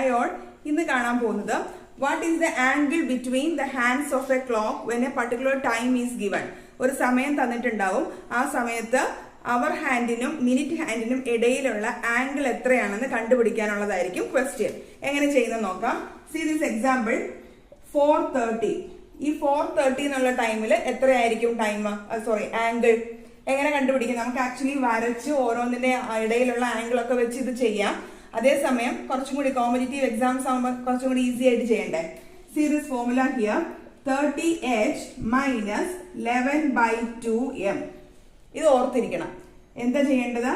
Hi all, ഇന്ന് കാണാൻ പോകുന്നത് what is the angle between the hands of a clock when a particular time is given. ഒരു സമയം തന്നിട്ടുണ്ടാവും. ആ സമയത്ത് അവർ ഹാൻഡിനും മിനിറ്റ് ഹാൻഡിനും ഇടയിലുള്ള ആംഗിൾ എത്രയാണെന്ന് കണ്ടുപിടിക്കാനുള്ളതായിരിക്കും ക്വസ്റ്റ്യൻ. എങ്ങനെ ചെയ്യുന്നത് നോക്കാം. See this example 4:30. ഈ 4:30 എന്നുള്ള ടൈമിൽ എത്രയായിരിക്കും ആംഗിൾ എങ്ങനെ കണ്ടുപിടിക്കും? നമുക്ക് ആക്ച്വലി വരച്ച് ഓരോന്നിന്റെ ഇടയിലുള്ള ആംഗിൾ ഒക്കെ വെച്ച് ഇത് ചെയ്യാം. അതേസമയം കുറച്ചും കൂടി കോമ്പറ്റീറ്റീവ് എക്സാംസ് ആകുമ്പോൾ കുറച്ചും കൂടി ഈസി ആയിട്ട് ചെയ്യണ്ടേ. See this formula here, 30h minus 11/2m. ഇത് ഓർത്തിരിക്കണം. എന്താ ചെയ്യേണ്ടത്?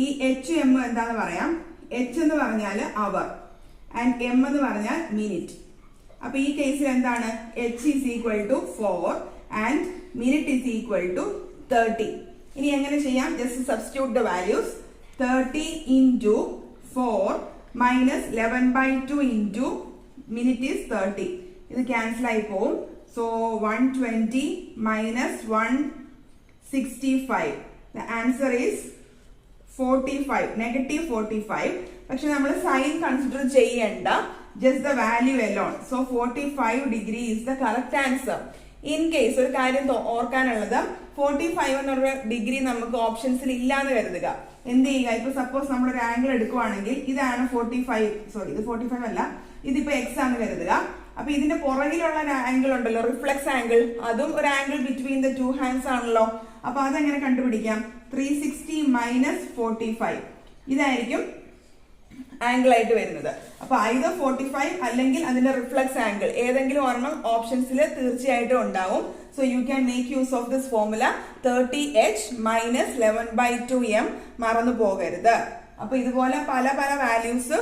ഈ എച്ച് എം എന്താന്ന് പറയാം. എച്ച് എന്ന് പറഞ്ഞാൽ അവർ ആൻഡ് എം എന്ന് പറഞ്ഞാൽ മിനിറ്റ്. അപ്പൊ ഈ കേസിൽ എന്താണ്? H is equal to 4 and minute is equal to 30. ഇനി എങ്ങനെ ചെയ്യാം? Just substitute the values. 30 into 4 minus 11/2 into minute is 30. ഇത് ക്യാൻസൽ ആയി പോവും. So 120 minus 165. The answer is 45, negative 45. പക്ഷെ നമ്മൾ സൈൻ കൺസിഡർ ചെയ്യേണ്ട, just the value alone. So 45 degree is the correct answer. In case ഒരു കാര്യം ഓർക്കാനുള്ളത്, 45 എന്നുള്ള ഡിഗ്രി നമുക്ക് ഓപ്ഷൻസിൽ ഇല്ലാന്ന് കരുതുക. എന്ത് ചെയ്യുക? ഇപ്പൊ സപ്പോസ് നമ്മളൊരു ആംഗിൾ എടുക്കുവാണെങ്കിൽ ഇതാണ് 45, ഇത് 45 അല്ല, ഇതിപ്പോ എക്സ് ആണ് കരുതുക. അപ്പൊ ഇതിന്റെ പുറകിലുള്ള ഒരു ആംഗിൾ ഉണ്ടല്ലോ, റിഫ്ലക്സ് ആംഗിൾ, അതും ഒരു angle between the two hands ആണല്ലോ. അപ്പൊ അതെങ്ങനെ കണ്ടുപിടിക്കാം? 360 മൈനസ് 45 ഇതായിരിക്കും ആംഗിൾ ആയിട്ട് വരുന്നത്. അപ്പൊ either 45 അല്ലെങ്കിൽ അതിന്റെ റിഫ്ലക്സ് ആംഗിൾ ഏതെങ്കിലും ഒരെണ്ണം ഓപ്ഷൻസിൽ തീർച്ചയായിട്ടും ഉണ്ടാവും. So you can make use of this formula 30h minus 11/2m. മറന്നു പോകരുത്. അപ്പൊ ഇതുപോലെ പല പല വാല്യൂസ്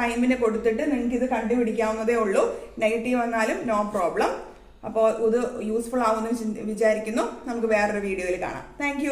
ടൈമിന് കൊടുത്തിട്ട് നിങ്ങൾക്ക് ഇത് കണ്ടുപിടിക്കാവുന്നതേ ഉള്ളൂ. നെഗറ്റീവ് വന്നാലും നോ പ്രോബ്ലം. അപ്പോൾ ഇത് യൂസ്ഫുൾ ആവുമെന്ന് വിചാരിക്കുന്നു. നമുക്ക് വേറൊരു വീഡിയോയിൽ കാണാം. താങ്ക്